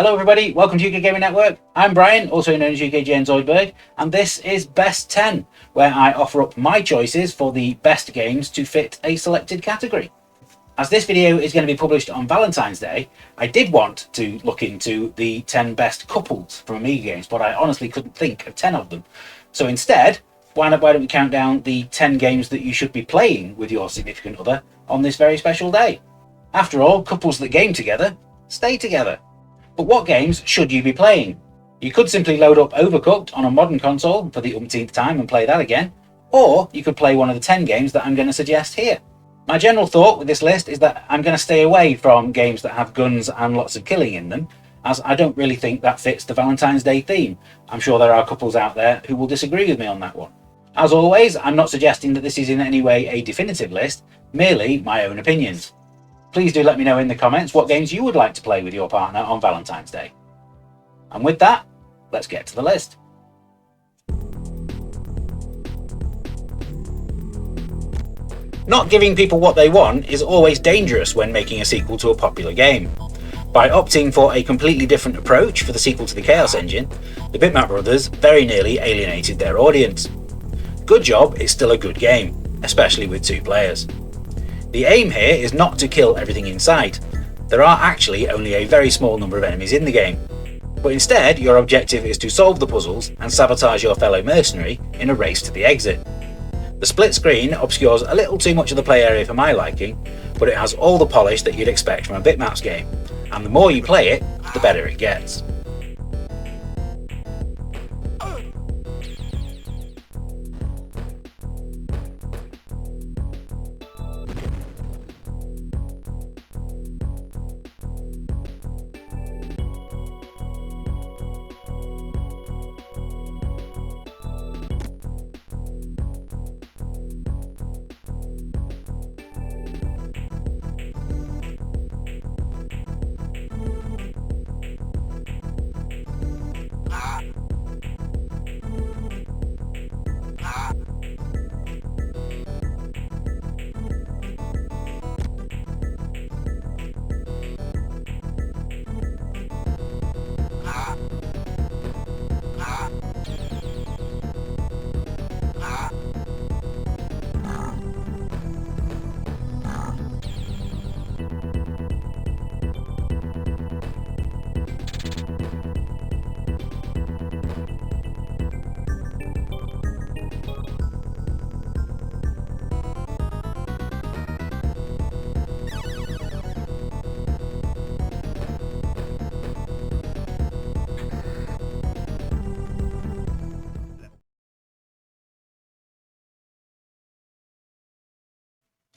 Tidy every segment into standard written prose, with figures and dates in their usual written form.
Hello everybody, welcome to UK Gaming Network. I'm Brian, also known as UKGN Zoidberg, and this is Best 10, where I offer up my choices for the best games to fit a selected category. As this video is going to be published on Valentine's Day, I did want to look into the 10 best couples from Amiga games, but I honestly couldn't think of 10 of them. So instead, why don't we count down the 10 games that you should be playing with your significant other on this very special day. After all, couples that game together, stay together. But what games should you be playing? You could simply load up Overcooked on a modern console for the umpteenth time and play that again, or you could play one of the 10 games that I'm going to suggest here. My general thought with this list is that I'm going to stay away from games that have guns and lots of killing in them, as I don't really think that fits the Valentine's Day theme. I'm sure there are couples out there who will disagree with me on that one. As always, I'm not suggesting that this is in any way a definitive list, merely my own opinions. Please do let me know in the comments what games you would like to play with your partner on Valentine's Day. And with that, let's get to the list. Not giving people what they want is always dangerous when making a sequel to a popular game. By opting for a completely different approach for the sequel to the Chaos Engine, the Bitmap brothers very nearly alienated their audience. Good job, it's still a good game, especially with 2 players. The aim here is not to kill everything in sight. There are actually only a very small number of enemies in the game, but instead your objective is to solve the puzzles and sabotage your fellow mercenary in a race to the exit. The split screen obscures a little too much of the play area for my liking, but it has all the polish that you'd expect from a Bitmaps game, and the more you play it, the better it gets.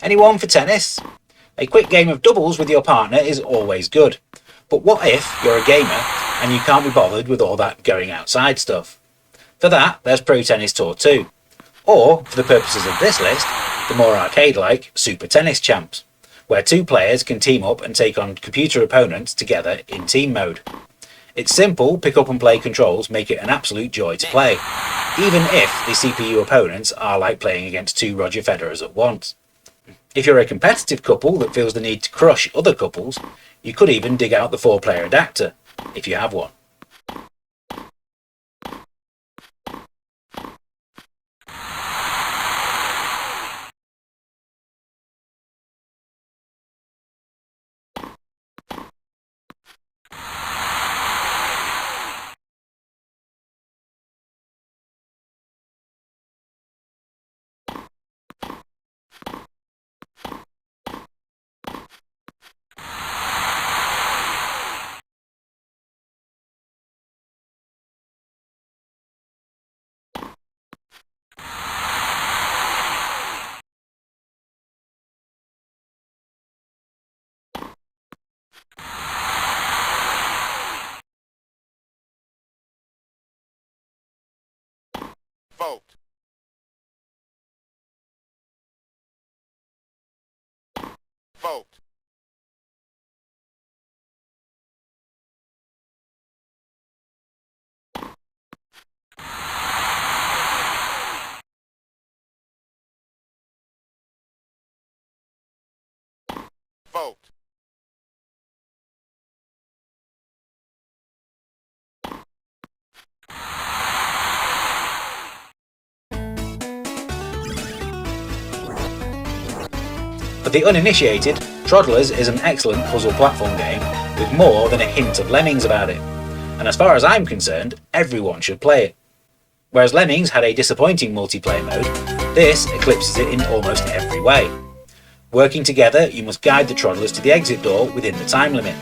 Anyone for tennis? A quick game of doubles with your partner is always good. But what if you're a gamer and you can't be bothered with all that going outside stuff? For that, there's Pro Tennis Tour 2. Or, for the purposes of this list, the more arcade-like Super Tennis Champs, where 2 players can team up and take on computer opponents together in team mode. It's simple, pick up and play controls make it an absolute joy to play, even if the CPU opponents are like playing against 2 Roger Federers at once. If you're a competitive couple that feels the need to crush other couples, you could even dig out the 4-player adapter, if you have one. Vote. Vote. Vote. For the uninitiated, Troddlers is an excellent puzzle platform game with more than a hint of Lemmings about it, and as far as I'm concerned, everyone should play it. Whereas Lemmings had a disappointing multiplayer mode, this eclipses it in almost every way. Working together, you must guide the Troddlers to the exit door within the time limit.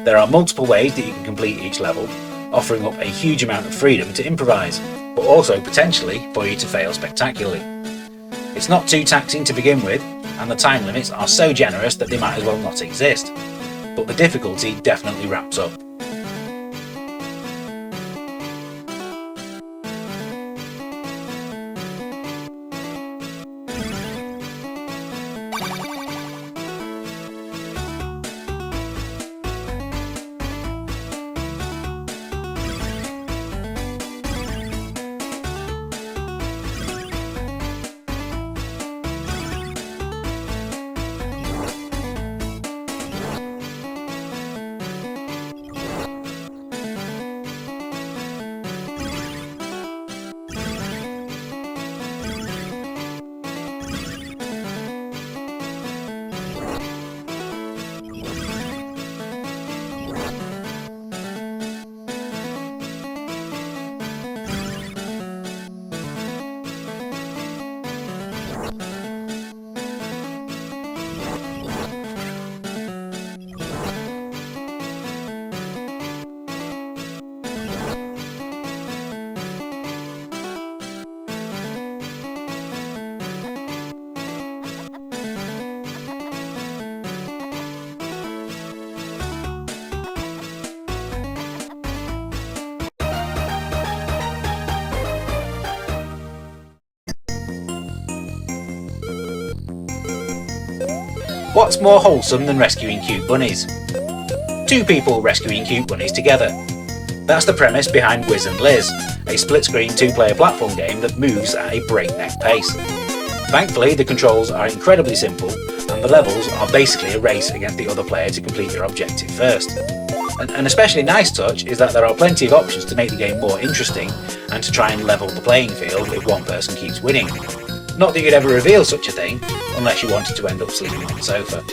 There are multiple ways that you can complete each level, offering up a huge amount of freedom to improvise, but also potentially for you to fail spectacularly. It's not too taxing to begin with, and the time limits are so generous that they might as well not exist, but the difficulty definitely ramps up. What's more wholesome than rescuing cute bunnies? Two people rescuing cute bunnies together. That's the premise behind Wiz N Liz, a split-screen two-player platform game that moves at a breakneck pace. Thankfully, the controls are incredibly simple, and the levels are basically a race against the other player to complete their objective first. An especially nice touch is that there are plenty of options to make the game more interesting and to try and level the playing field if one person keeps winning. Not that you'd ever reveal such a thing, unless you wanted to end up sleeping on the sofa.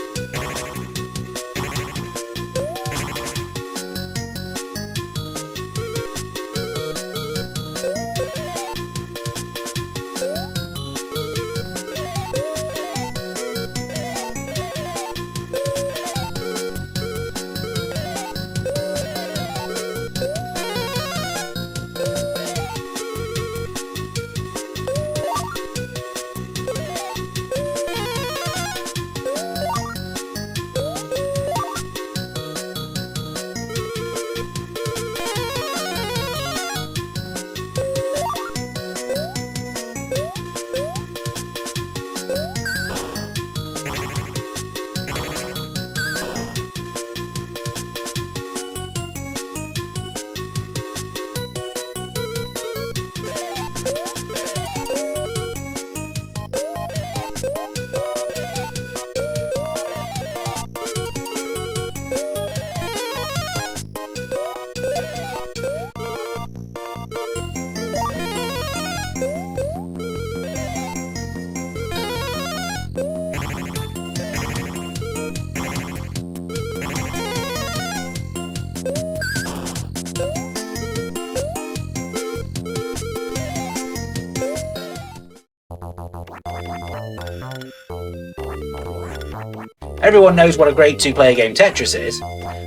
Everyone knows what a great two-player game Tetris is,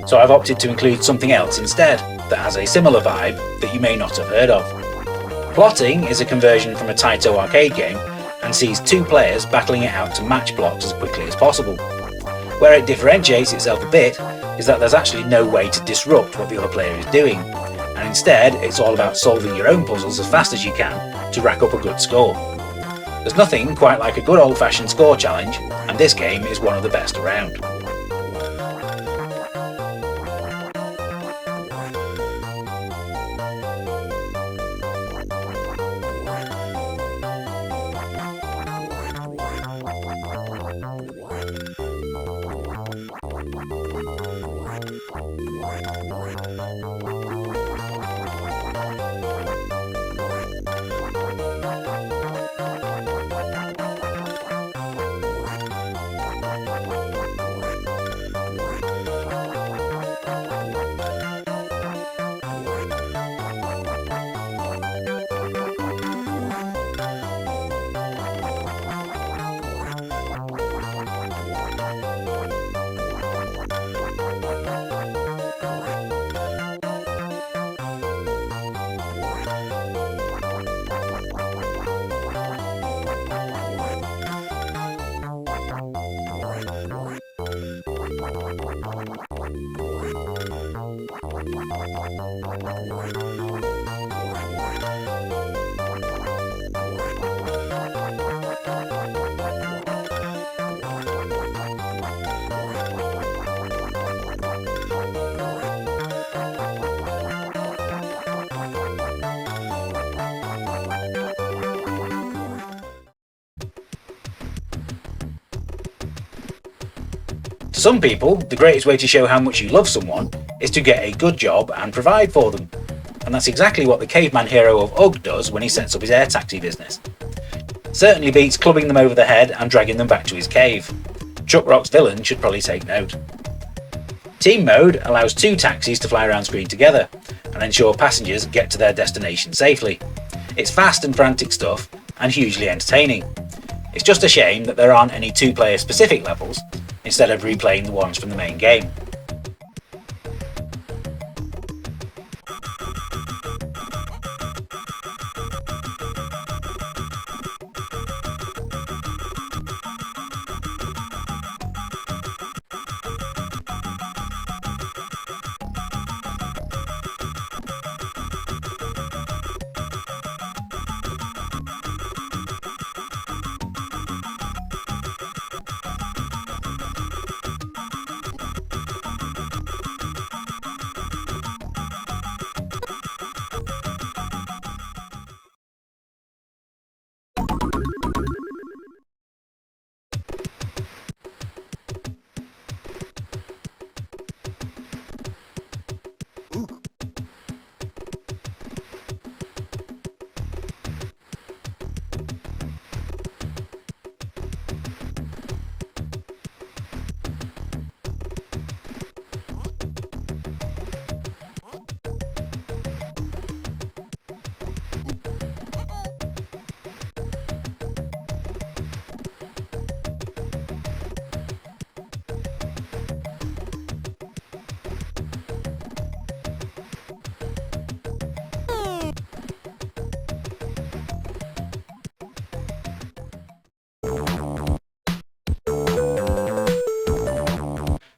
so I've opted to include something else instead that has a similar vibe that you may not have heard of. Plotting is a conversion from a Taito arcade game and sees two players battling it out to match blocks as quickly as possible. Where it differentiates itself a bit is that there's actually no way to disrupt what the other player is doing, and instead it's all about solving your own puzzles as fast as you can to rack up a good score. There's nothing quite like a good old-fashioned score challenge, and this game is one of the best around. some people, the greatest way to show how much you love someone is to get a good job and provide for them. And that's exactly what the caveman hero of Ugg does when he sets up his air taxi business. Certainly beats clubbing them over the head and dragging them back to his cave. Chuck Rock's villain should probably take note. Team mode allows 2 taxis to fly around screen together and ensure passengers get to their destination safely. It's fast and frantic stuff and hugely entertaining. It's just a shame that there aren't any 2-player specific levels instead of replaying the ones from the main game.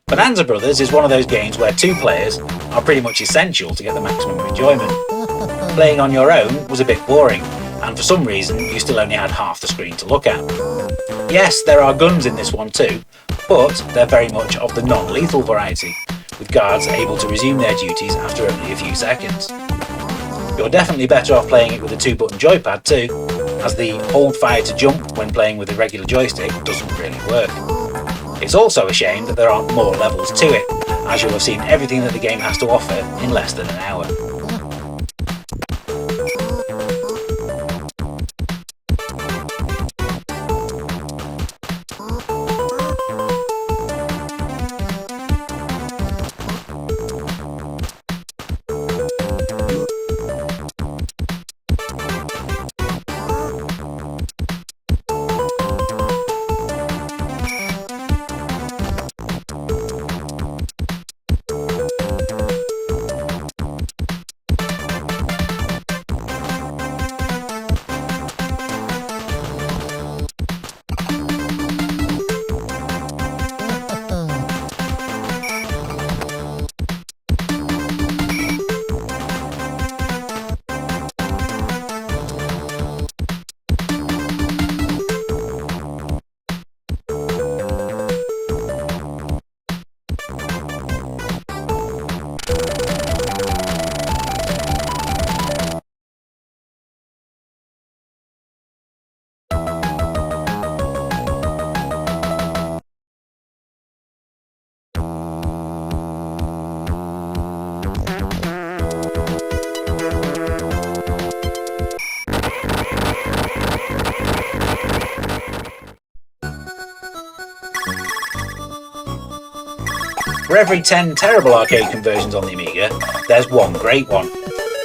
Bonanza Bros is one of those games where 2 players are pretty much essential to get the maximum enjoyment. Playing on your own was a bit boring, and for some reason you still only had half the screen to look at. Yes, there are guns in this one too, but they're very much of the non-lethal variety, with guards able to resume their duties after only a few seconds. You're definitely better off playing it with a 2-button joypad too, as the hold fire to jump when playing with a regular joystick doesn't really work. It's also a shame that there aren't more levels to it, as you'll have seen everything that the game has to offer in less than an hour. For every 10 terrible arcade conversions on the Amiga, there's one great one.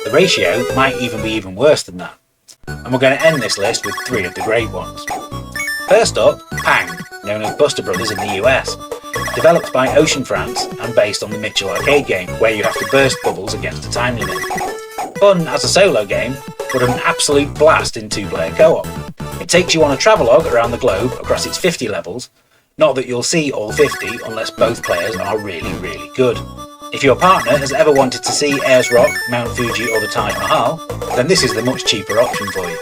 The ratio might even be even worse than that. And we're going to end this list with 3 of the great ones. First up, Pang, known as Buster Brothers in the US. Developed by Ocean France and based on the Mitchell arcade game, where you have to burst bubbles against a time limit. Fun as a solo game, but an absolute blast in 2-player co-op. It takes you on a travelogue around the globe across its 50 levels. Not that you'll see all 50 unless both players are really, really good. If your partner has ever wanted to see Ayers Rock, Mount Fuji or the Taj Mahal, then this is the much cheaper option for you.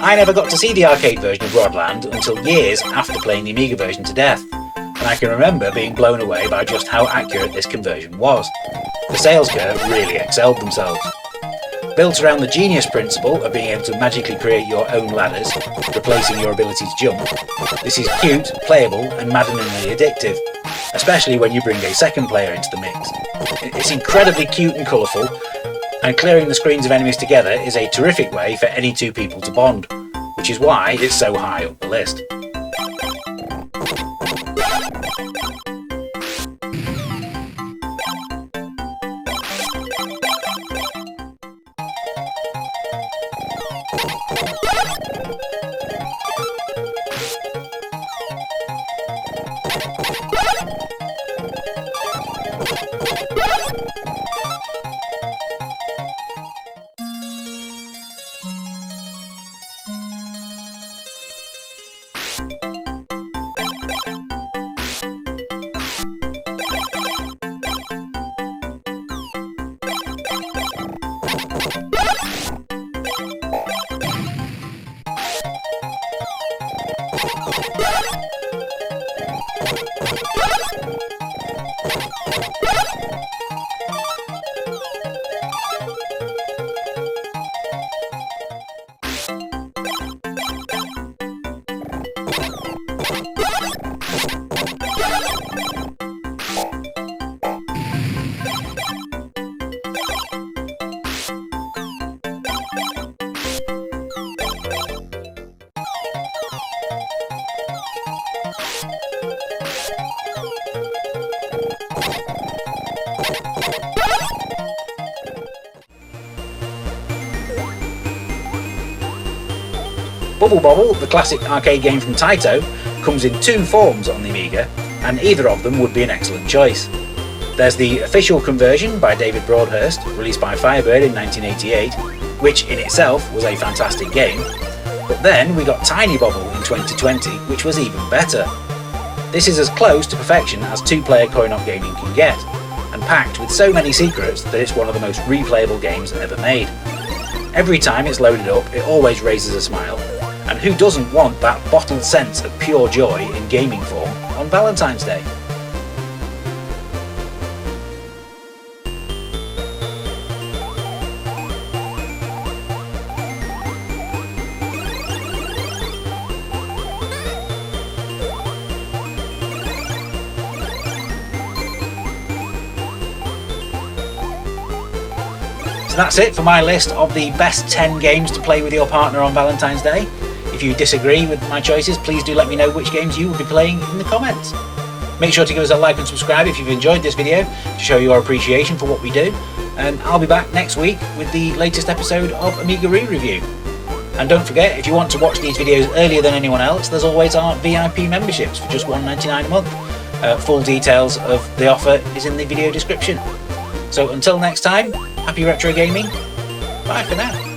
I never got to see the arcade version of Rodland until years after playing the Amiga version to death, and I can remember being blown away by just how accurate this conversion was. The sales curve really excelled themselves. Built around the genius principle of being able to magically create your own ladders, replacing your ability to jump, this is cute, playable and maddeningly addictive, especially when you bring a second player into the mix. It's incredibly cute and colourful, and clearing the screens of enemies together is a terrific way for any two people to bond, which is why it's so high up the list. Bobble, the classic arcade game from Taito, comes in two forms on the Amiga, and either of them would be an excellent choice. There's the official conversion by David Broadhurst, released by Firebird in 1988, which in itself was a fantastic game, but then we got Tiny Bobble in 2020, which was even better. This is as close to perfection as two-player coin-op gaming can get, and packed with so many secrets that it's one of the most replayable games ever made. Every time it's loaded up, it always raises a smile, and who doesn't want that bottled sense of pure joy in gaming form on Valentine's Day? So that's it for my list of the best 10 games to play with your partner on Valentine's Day. If you disagree with my choices, please do let me know which games you will be playing in the comments. Make sure to give us a like and subscribe if you've enjoyed this video to show your appreciation for what we do, and I'll be back next week with the latest episode of Amiga Re-Review. And don't forget, if you want to watch these videos earlier than anyone else, there's always our VIP memberships for just $1.99 a month. Full details of the offer is in the video description. So until next time, happy retro gaming, bye for now.